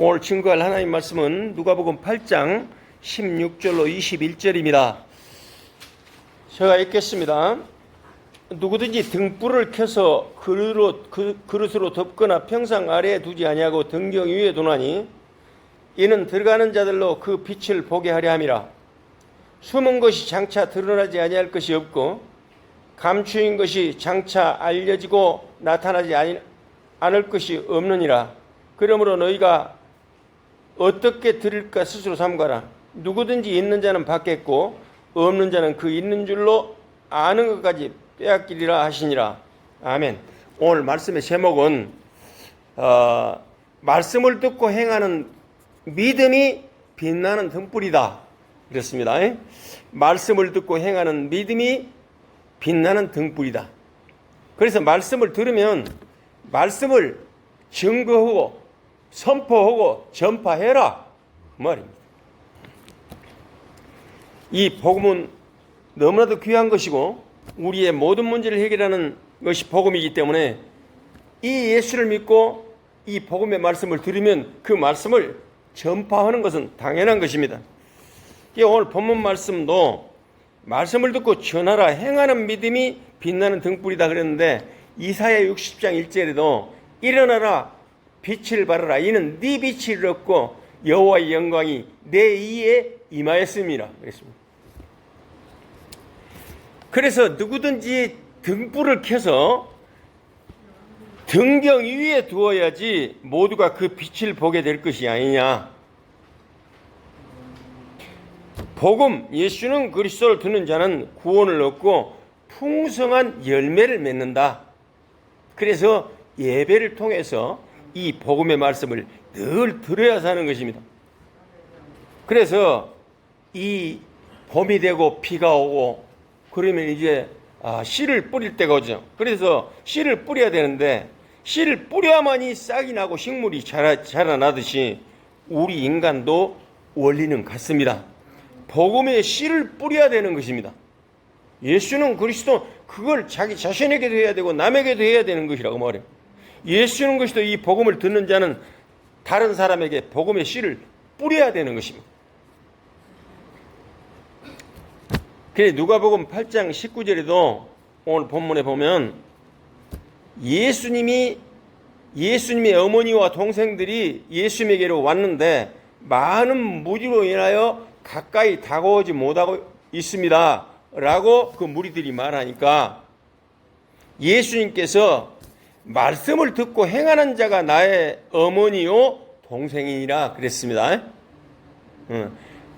오늘 증거할 하나님 말씀은 누가복음 8장 16절로 21절입니다. 제가 읽겠습니다. 누구든지 등불을 켜서 그릇으로 덮거나 평상 아래에 두지 아니하고 등경 위에 두나니 이는 들어가는 자들로 그 빛을 보게 하려 함이라. 숨은 것이 장차 드러나지 아니할 것이 없고 감추인 것이 장차 알려지고 나타나지 않을 것이 없느니라. 그러므로 너희가 어떻게 드릴까 스스로 삼가라. 누구든지 있는 자는 받겠고 없는 자는 그 있는 줄로 아는 것까지 빼앗기리라 하시니라. 아멘. 오늘 말씀의 제목은 말씀을 듣고 행하는 믿음이 빛나는 등불이다. 그렇습니다. 말씀을 듣고 행하는 믿음이 빛나는 등불이다. 그래서 말씀을 들으면 말씀을 증거하고 선포하고 전파해라 그 말입니다. 이 복음은 너무나도 귀한 것이고 우리의 모든 문제를 해결하는 것이 복음이기 때문에 이 예수를 믿고 이 복음의 말씀을 들으면 그 말씀을 전파하는 것은 당연한 것입니다. 오늘 본문 말씀도 말씀을 듣고 전하라 행하는 믿음이 빛나는 등불이다 그랬는데 이사야 60장 1절에도 일어나라 빛을 발하라 이는 네 빛을 얻고 여호와의 영광이 내 이에 임하였음이라 그랬습니다. 그래서 누구든지 등불을 켜서 등경 위에 두어야지 모두가 그 빛을 보게 될 것이 아니냐. 복음 예수는 그리스도를 듣는 자는 구원을 얻고 풍성한 열매를 맺는다. 그래서 예배를 통해서 이 복음의 말씀을 늘 들어야 사는 것입니다. 그래서 이 봄이 되고 비가 오고 그러면 이제 씨를 뿌릴 때가 오죠. 그래서 씨를 뿌려야 되는데 씨를 뿌려야만이 싹이 나고 식물이 자라나듯이 우리 인간도 원리는 같습니다. 복음에 씨를 뿌려야 되는 것입니다. 예수는 그리스도 그걸 자기 자신에게도 해야 되고 남에게도 해야 되는 것이라고 말해요. 예수는 그리스도 이 복음을 듣는 자는 다른 사람에게 복음의 씨를 뿌려야 되는 것입니다. 그래서 누가복음 8장 19절에도 오늘 본문에 보면 예수님의 어머니와 동생들이 예수님에게로 왔는데 많은 무리로 인하여 가까이 다가오지 못하고 있습니다 라고 그 무리들이 말하니까 예수님께서 말씀을 듣고 행하는 자가 나의 어머니요 동생이니라 그랬습니다.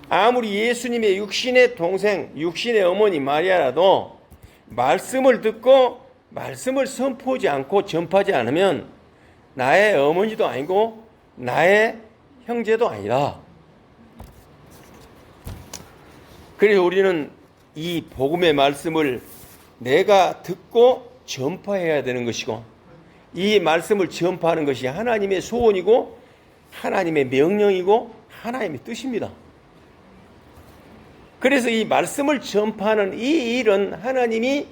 아무리 예수님의 육신의 동생, 육신의 어머니 마리아라도 말씀을 듣고 말씀을 선포하지 않고 전파하지 않으면 나의 어머니도 아니고 나의 형제도 아니다. 그래서 우리는 이 복음의 말씀을 내가 듣고 전파해야 되는 것이고 이 말씀을 전파하는 것이 하나님의 소원이고 하나님의 명령이고 하나님의 뜻입니다. 그래서 이 말씀을 전파하는 이 일은 하나님이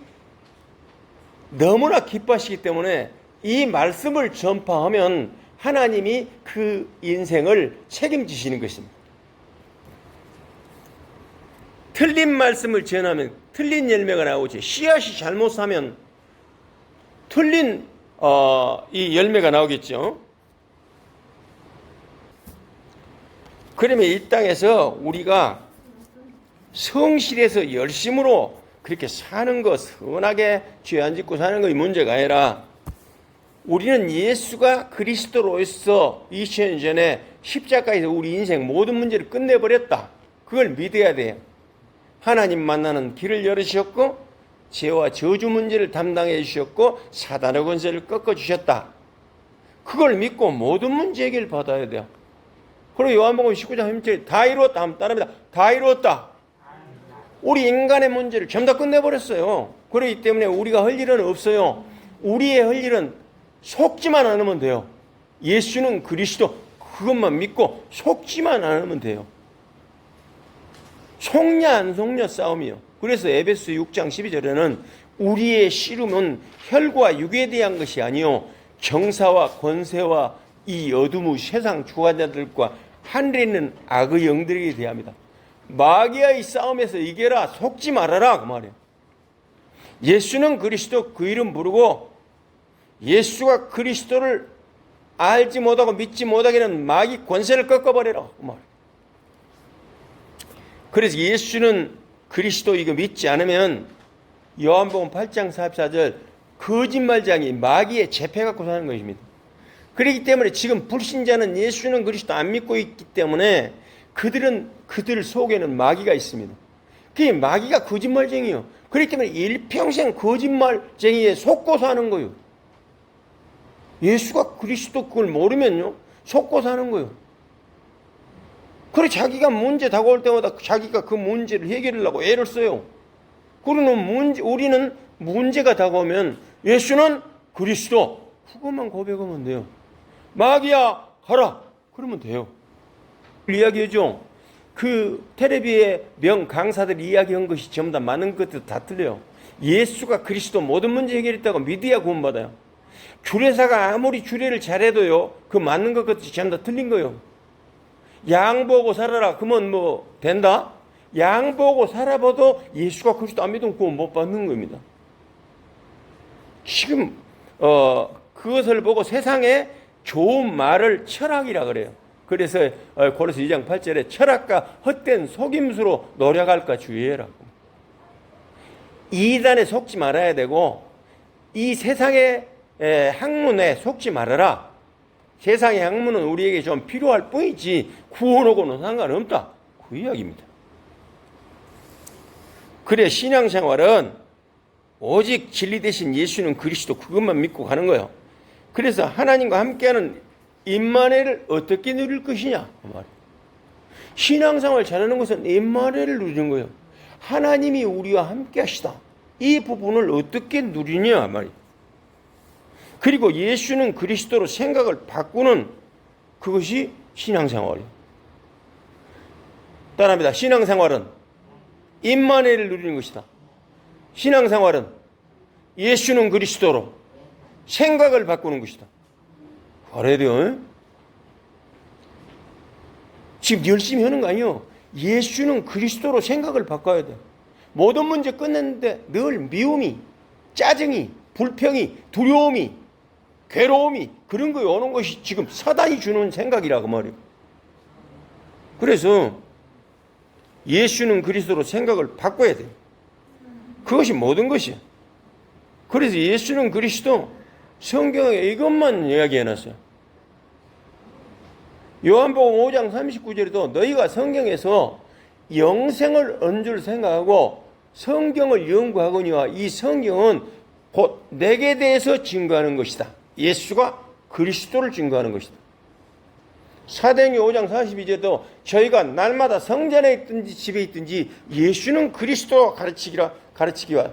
너무나 기뻐하시기 때문에 이 말씀을 전파하면 하나님이 그 인생을 책임지시는 것입니다. 틀린 말씀을 전하면 틀린 열매가 나오지. 씨앗이 잘못 사면 틀린 이 열매가 나오겠죠. 그러면 이 땅에서 우리가 성실해서 열심으로 그렇게 사는 것, 선하게 죄 안 짓고 사는 것이 문제가 아니라 우리는 예수가 그리스도로서 2000년 전에 십자가에서 우리 인생 모든 문제를 끝내버렸다. 그걸 믿어야 돼요. 하나님 만나는 길을 열으셨고 죄와 저주 문제를 담당해 주셨고 사단의 권세를 꺾어주셨다. 그걸 믿고 모든 문제 해결 받아야 돼요. 그리고 요한복음 19장 3절에 다 이루었다 하면 따릅니다. 다 이루었다. 우리 인간의 문제를 전부 다 끝내버렸어요. 그렇기 때문에 우리가 할 일은 없어요. 우리의 할 일은 속지만 않으면 돼요. 예수는 그리스도 그것만 믿고 속지만 않으면 돼요. 속냐 안 속냐 싸움이요. 그래서 에베소 6장 12절에는 우리의 씨름은 혈과 육에 대한 것이 아니요 정사와 권세와 이 어둠의 세상 주관자들과 하늘에 있는 악의 영들에게 대합니다. 마귀와의 싸움에서 이겨라, 속지 말아라 그 말이에요. 예수는 그리스도, 그 이름 부르고 예수가 그리스도를 알지 못하고 믿지 못하게 하는 마귀 권세를 꺾어버리라 그 말이에요. 그래서 예수는 그리스도 이거 믿지 않으면 요한복음 8장 44절 거짓말장이 마귀의 재패 갖고 사는 것입니다. 그렇기 때문에 지금 불신자는 예수는 그리스도 안 믿고 있기 때문에 그들 속에는 마귀가 있습니다. 그게 마귀가 거짓말쟁이요. 그렇기 때문에 일평생 거짓말쟁이에 속고 사는 거예요. 예수가 그리스도 그걸 모르면요, 속고 사는 거예요. 그래 자기가 문제 다가올 때마다 자기가 그 문제를 해결하려고 애를 써요. 그러면 우리는 문제가 다가오면 예수는 그리스도 그것만 고백하면 돼요. 마귀야 가라 그러면 돼요. 이야기하죠. 그 텔레비의 명 강사들이 이야기한 것이 전부 다 많은 것도 다 틀려요. 예수가 그리스도 모든 문제 해결했다고 믿어야 구원받아요. 주례사가 아무리 주례를 잘해도요, 그 맞는 것 같이 전부 다 틀린 거예요. 양 보고 살아라 그러면 뭐 된다? 양 보고 살아봐도 예수가 그리스도 안 믿으면 구원 못 받는 겁니다. 지금 그것을 보고 세상에 좋은 말을 철학이라 그래요. 그래서 고린도서 2장 8절에 철학과 헛된 속임수로 노력할까 주의해라. 이단에 속지 말아야 되고 이 세상의 학문에 속지 말아라. 세상의 학문은 우리에게 좀 필요할 뿐이지 구원하고는 상관없다. 그 이야기입니다. 그래 신앙생활은 오직 진리 대신 예수는 그리스도 그것만 믿고 가는 거예요. 그래서 하나님과 함께하는 임마누엘을 어떻게 누릴 것이냐 그 말이에요. 신앙생활 잘하는 것은 임마누엘을 누리는 거예요. 하나님이 우리와 함께 하시다. 이 부분을 어떻게 누리냐 말이에요. 그리고 예수는 그리스도로 생각을 바꾸는 그것이 신앙생활이에요. 따라합니다. 신앙생활은 임마누엘을 누리는 것이다. 신앙생활은 예수는 그리스도로 생각을 바꾸는 것이다. 그래야 돼요. 지금 열심히 하는 거 아니에요. 예수는 그리스도로 생각을 바꿔야 돼. 모든 문제 끝냈는데 늘 미움이, 짜증이, 불평이, 두려움이, 괴로움이 그런 거에 오는 것이 지금 사단이 주는 생각이라고 말이에요. 그래서 예수는 그리스도로 생각을 바꿔야 돼요. 그것이 모든 것이에요. 그래서 예수는 그리스도 성경에 이것만 이야기해놨어요. 요한복음 5장 39절에도 너희가 성경에서 영생을 얻은 줄 생각하고 성경을 연구하거니와 이 성경은 곧 내게 대해서 증거하는 것이다. 예수가 그리스도를 증거하는 것이다. 사도행전 5장 42절에도 저희가 날마다 성전에 있든지 집에 있든지 예수는 그리스도가 가르치기를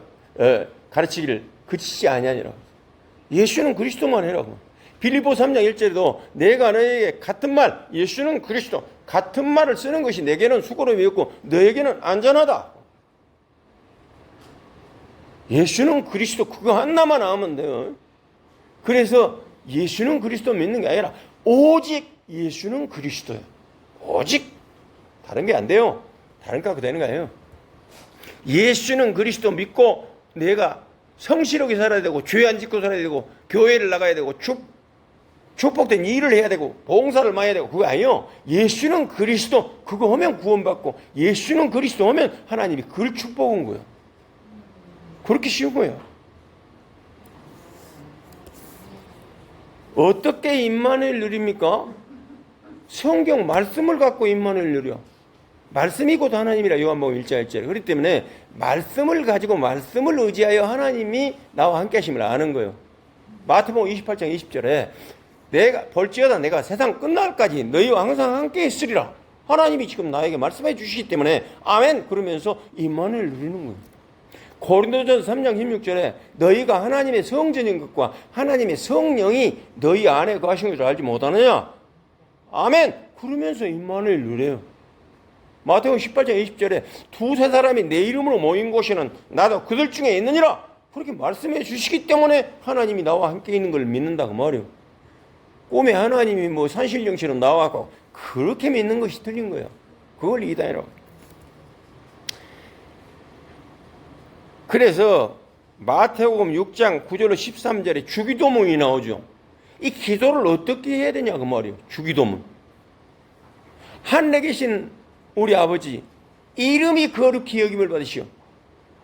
그치지 아니하니라. 예수는 그리스도만 해라고. 빌립보 3장 1절에도 내가 너에게 같은 말, 예수는 그리스도 같은 말을 쓰는 것이 내게는 수고로움이었고 너에게는 안전하다. 예수는 그리스도 그거 하나만 하면 돼요. 그래서 예수는 그리스도 믿는 게 아니라 오직 예수는 그리스도예요. 오직 다른 게 안 돼요. 다른 거 갖고 되는 거예요. 예수는 그리스도 믿고 내가 성실하게 살아야 되고 죄 안 짓고 살아야 되고 교회를 나가야 되고 축복된 일을 해야 되고 봉사를 많이 해야 되고 그거 아니에요. 예수는 그리스도 그거 하면 구원받고 예수는 그리스도 하면 하나님이 그걸 축복한 거예요. 그렇게 쉬운 거예요. 어떻게 임마누엘 누립니까? 성경 말씀을 갖고 임마누엘 누려. 말씀이 곧 하나님이라 요한복음 1장 1절. 그렇기 때문에 말씀을 가지고 말씀을 의지하여 하나님이 나와 함께 하심을 아는 거예요. 마태복음 28장 20절에 내가 볼지어다 내가 세상 끝날까지 너희와 항상 함께 있으리라. 하나님이 지금 나에게 말씀해 주시기 때문에 아멘 그러면서 임마누엘 누리는 거예요. 고린도전서 3장 16절에 너희가 하나님의 성전인 것과 하나님의 성령이 너희 안에 거하신 것을 알지 못하느냐. 아멘 그러면서 임마누엘 누려요. 마태복음 18장 20절에 두세 사람이 내 이름으로 모인 곳에는 나도 그들 중에 있느니라. 그렇게 말씀해 주시기 때문에 하나님이 나와 함께 있는 걸 믿는다고 말이에요. 꿈에 하나님이 뭐 산신령처럼 나와갖고 그렇게 믿는 것이 틀린 거예요. 그걸 이단이라고. 그래서 마태복음 6장 9절로 13절에 주기도문이 나오죠. 이 기도를 어떻게 해야 되냐 그 말이에요. 주기도문. 하늘에 계신 우리 아버지 이름이 거룩히 여김을 받으시오.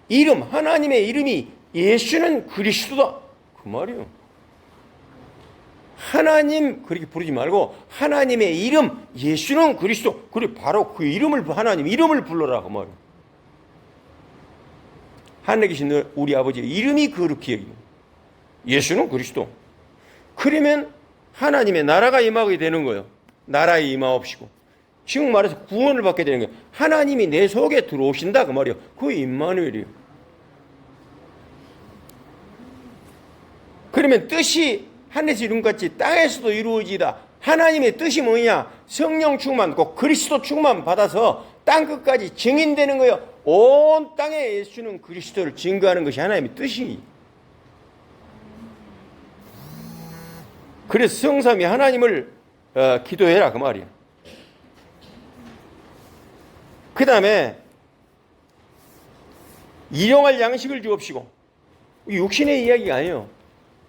이름, 하나님의 이름이 예수는 그리스도다 그 말이에요. 하나님 그렇게 부르지 말고 하나님의 이름 예수는 그리스도. 그래 바로 그 이름을 하나님 이름을 불러라 그 말이에요. 하늘에 계신 우리 아버지 이름이 거룩히 여기고 예수는 그리스도. 그러면 하나님의 나라가 임하게 되는 거예요. 나라에 임하옵시고 지금 말해서 구원을 받게 되는 거예요. 하나님이 내 속에 들어오신다 그 말이에요. 그게 임마누엘이에요. 그러면 뜻이 하늘에서 이룬같이 땅에서도 이루어지다. 하나님의 뜻이 뭐냐? 성령 충만받고 그리스도 충만 받아서 땅끝까지 증인되는 거예요. 온 땅에 예수는 그리스도를 증거하는 것이 하나님의 뜻이. 그래서 성삼위 하나님을 기도해라 그 말이야. 그 다음에 일용할 양식을 주옵시고. 육신의 이야기가 아니에요.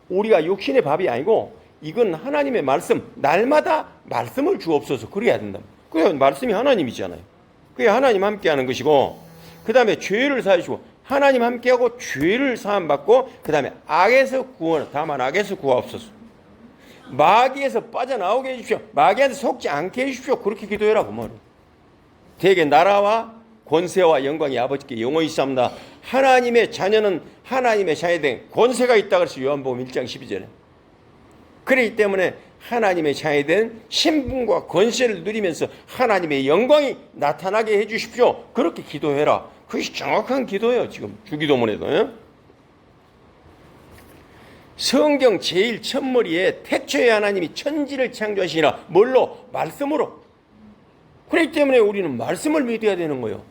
우리가 육신의 밥이 아니고 이건 하나님의 말씀, 날마다 말씀을 주옵소서 그래야 된다. 그래 말씀이 하나님이잖아요. 그게 하나님 함께하는 것이고, 그 다음에 죄를 사하시고 하나님 함께하고 죄를 사함받고, 그 다음에 악에서 구원, 다만 악에서 구하옵소서. 마귀에서 빠져나오게 해주십시오. 마귀한테 속지 않게 해주십시오. 그렇게 기도해라 그 말이에요. 대개 나라와 권세와 영광이 아버지께 영원히 있사옵나다. 하나님의 자녀는 하나님의 자녀된 권세가 있다 그래서 요한복음 1장 12절에. 그렇기 때문에 하나님의 자녀된 신분과 권세를 누리면서 하나님의 영광이 나타나게 해주십시오. 그렇게 기도해라. 그것이 정확한 기도예요. 지금 주기도문에도. 성경 제일 첫머리에 태초에 하나님이 천지를 창조하시니라. 뭘로? 말씀으로. 그렇기 때문에 우리는 말씀을 믿어야 되는 거예요.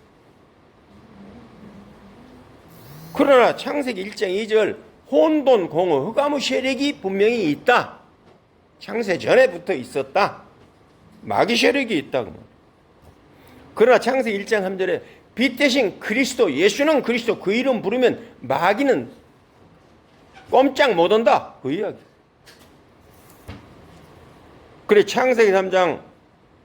그러나 창세기 1장 2절 혼돈, 공허, 흑암의 세력이 분명히 있다. 창세 전에부터 있었다. 마귀 세력이 있다. 그러나 창세기 1장 3절에 빛 대신 그리스도, 예수는 그리스도, 그 이름 부르면 마귀는 꼼짝 못한다. 그 이야기. 그래 창세기 3장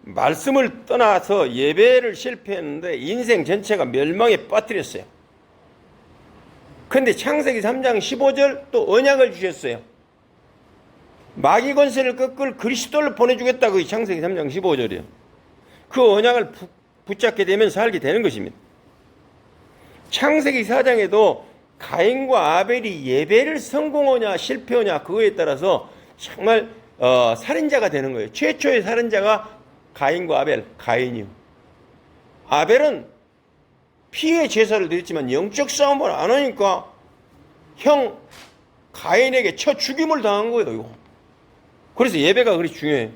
말씀을 떠나서 예배를 실패했는데 인생 전체가 멸망에 빠뜨렸어요. 그런데 창세기 3장 15절 또 언약을 주셨어요. 마귀 권세를 꺾을 그리스도를 보내주겠다. 그게 창세기 3장 15절이에요. 그 언약을 붙잡게 되면 살게 되는 것입니다. 창세기 4장에도 가인과 아벨이 예배를 성공하냐 실패하냐 그거에 따라서 정말 살인자가 되는 거예요. 최초의 살인자가 가인과 아벨, 가인이요. 아벨은 피해 제사를 드렸지만 영적 싸움을 안 하니까 형 가인에게 쳐 죽임을 당한 거예요. 이거. 그래서 예배가 그리 중요해요.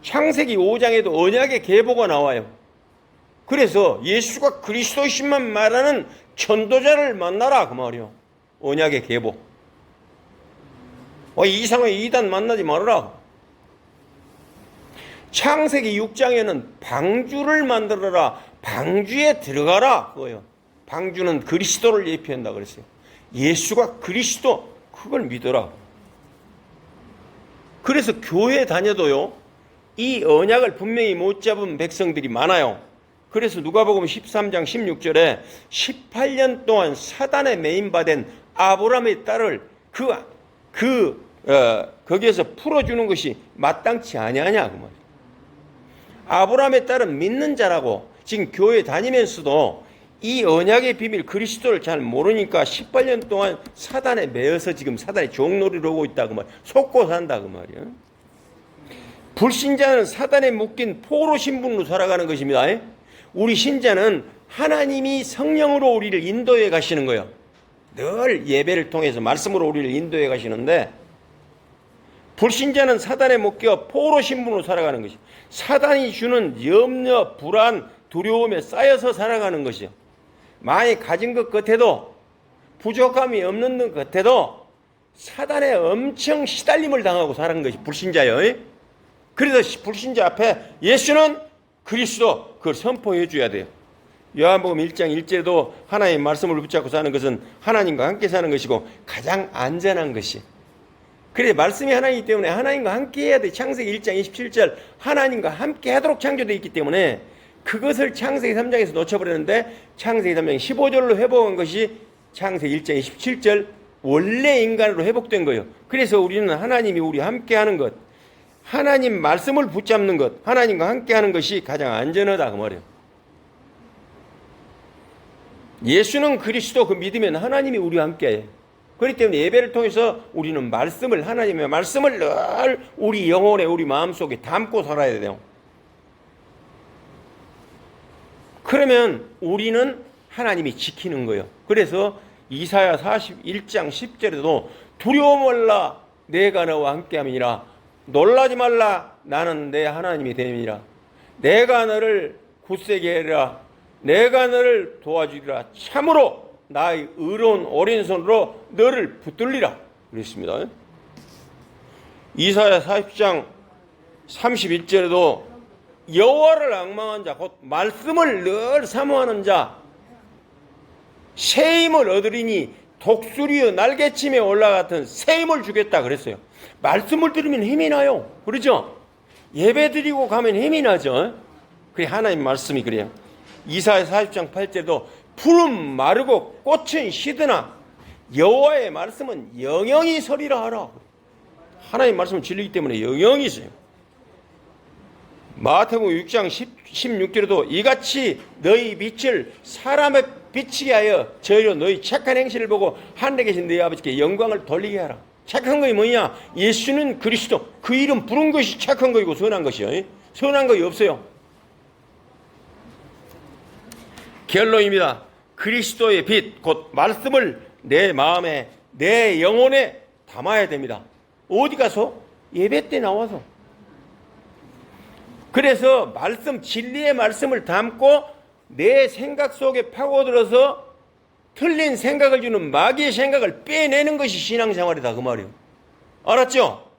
창세기 5장에도 언약의 계보가 나와요. 그래서 예수가 그리스도이심만 말하는 전도자를 만나라 그 말이요. 언약의 계보. 이상의 이단 만나지 말아라. 창세기 6장에는 방주를 만들어라. 방주에 들어가라 그거예요. 방주는 그리스도를 예표한다 그랬어요. 예수가 그리스도, 그걸 믿어라. 그래서 교회 다녀도요 이 언약을 분명히 못 잡은 백성들이 많아요. 그래서 누가복음 13장 16절에 18년 동안 사단에 매인받은 아브라함의 딸을 거기에서 풀어주는 것이 마땅치 아니하냐 그 말이에요. 아브라함의 딸은 믿는 자라고 지금 교회 다니면서도 이 언약의 비밀 그리스도를 잘 모르니까 18년 동안 사단에 매여서 지금 사단의 종놀이를 하고 있다 그 말. 속고 산다 그 말이에요. 불신자는 사단에 묶인 포로 신분으로 살아가는 것입니다. 우리 신자는 하나님이 성령으로 우리를 인도해 가시는 거예요. 늘 예배를 통해서 말씀으로 우리를 인도해 가시는데, 불신자는 사단에 묶여 포로 신분으로 살아가는 것이죠. 사단이 주는 염려, 불안, 두려움에 쌓여서 살아가는 것이죠. 많이 가진 것 같아도, 부족함이 없는 것 같아도 사단에 엄청 시달림을 당하고 살은 것이 불신자예요. 그래서 불신자 앞에 예수는 그리스도, 그걸 선포해 줘야 돼요. 요한복음 1장 1절에도 하나님의 말씀을 붙잡고 사는 것은 하나님과 함께 사는 것이고 가장 안전한 것이. 그래 말씀이 하나님이기 때문에 하나님과 함께 해야 돼. 창세기 1장 27절 하나님과 함께 하도록 창조되어 있기 때문에 그것을 창세기 3장에서 놓쳐버렸는데 창세기 3장 15절로 회복한 것이 창세기 1장 27절 원래 인간으로 회복된 거예요. 그래서 우리는 하나님이 우리와 함께 하는 것, 하나님 말씀을 붙잡는 것, 하나님과 함께 하는 것이 가장 안전하다 그 말이에요. 예수는 그리스도, 그 믿으면 하나님이 우리와 함께 해요. 그렇기 때문에 예배를 통해서 우리는 말씀을, 하나님의 말씀을 늘 우리 영혼에, 우리 마음속에 담고 살아야 돼요. 그러면 우리는 하나님이 지키는 거예요. 그래서 이사야 41장 10절에도 두려워 말라 내가 너와 함께함이니라 놀라지 말라 나는 내 하나님이 됨이니라 내가 너를 굳세게 하리라 내가 너를 도와주리라 참으로 나의 의로운 오른손으로 너를 붙들리라 그랬습니다. 이사야 40장 31절에도 여호와를 앙망한 자 곧 말씀을 늘 사모하는 자 새 힘을 얻으리니 독수리의 날개침에 올라갔던 새 힘을 주겠다 그랬어요. 말씀을 들으면 힘이 나요. 그러죠? 예배 드리고 가면 힘이 나죠. 그래 하나님 말씀이 그래요. 이사야 40장 8절에도 풀은 마르고 꽃은 시드나 여호와의 말씀은 영영이 서리라 하라. 하나님 말씀은 진리이기 때문에 영영이 있어요. 마태복음 6장 16절에도 이같이 너희 빛을 사람에 비치게 하여 저희로 너희 착한 행실을 보고 하늘에 계신 너희 아버지께 영광을 돌리게 하라. 착한 것이 뭐냐? 예수는 그리스도, 그 이름 부른 것이 착한 것이고 선한 것이요. 선한 것이 없어요. 결론입니다. 그리스도의 빛, 곧 말씀을 내 마음에, 내 영혼에 담아야 됩니다. 어디 가서? 예배 때 나와서. 그래서 말씀, 진리의 말씀을 담고 내 생각 속에 파고들어서 틀린 생각을 주는 마귀의 생각을 빼내는 것이 신앙생활이다 그 말이에요. 알았죠?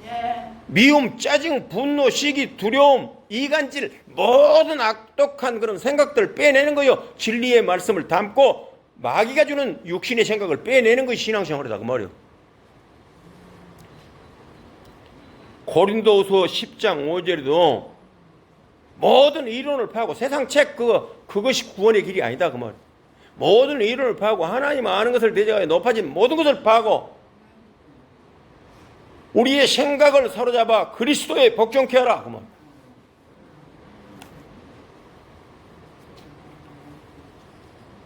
예. 미움, 짜증, 분노, 시기, 두려움, 이간질 모든 악독한 그런 생각들을 빼내는 거예요. 진리의 말씀을 담고 마귀가 주는 육신의 생각을 빼내는 것이 신앙생활이다 그 말이에요. 고린도후서 10장 5절에도 모든 이론을 파고 세상 책 그것이 구원의 길이 아니다 그 말. 모든 이론을 파고 하나님 아는 것을 대적하여 높아진 모든 것을 파고 우리의 생각을 사로잡아 그리스도에 복종케 하라 그 말.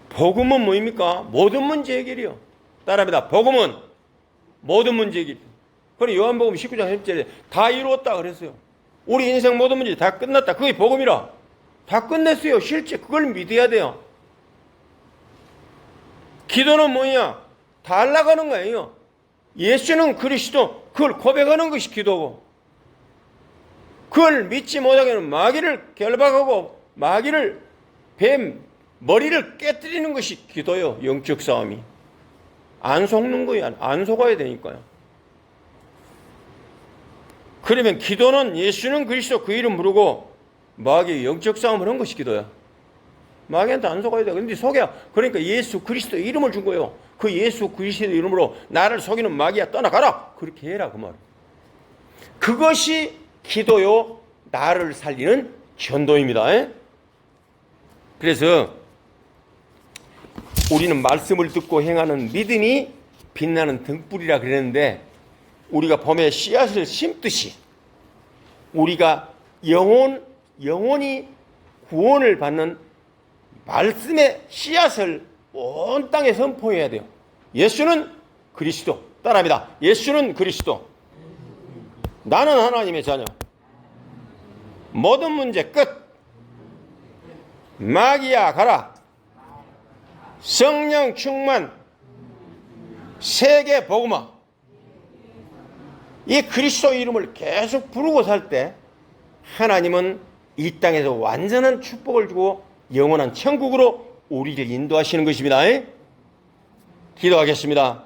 복음은 뭐입니까? 모든 문제 해결이요. 따라합니다. 복음은 모든 문제 해결. 그래 요한복음 19장 10절에 다 이루었다 그랬어요. 우리 인생 모든 문제 다 끝났다. 그게 복음이라. 다 끝냈어요. 실제 그걸 믿어야 돼요. 기도는 뭐냐? 다 하려고 거예요. 예수는 그리스도, 그걸 고백하는 것이 기도고 그걸 믿지 못하게는 마귀를 결박하고 마귀를 뱀 머리를 깨뜨리는 것이 기도요. 영적 싸움이. 안 속는 거야. 안 속아야 되니까요. 그러면 기도는 예수는 그리스도 그 이름 부르고 마귀의 영적 싸움을 한 것이 기도야. 마귀한테 안 속아야 돼. 근데 속여. 그러니까 예수 그리스도 이름을 준 거예요. 그 예수 그리스도 이름으로 나를 속이는 마귀야 떠나가라. 그렇게 해라 그 말. 그것이 기도요. 나를 살리는 전도입니다. 그래서 우리는 말씀을 듣고 행하는 믿음이 빛나는 등불이라 그랬는데 우리가 봄에 씨앗을 심듯이 우리가 영혼이 구원을 받는 말씀의 씨앗을 온 땅에 선포해야 돼요. 예수는 그리스도. 따라합니다. 예수는 그리스도. 나는 하나님의 자녀. 모든 문제 끝. 마귀야 가라. 성령 충만. 세계 복음화. 이 그리스도 이름을 계속 부르고 살 때 하나님은 이 땅에서 완전한 축복을 주고 영원한 천국으로 우리를 인도하시는 것입니다. 기도하겠습니다.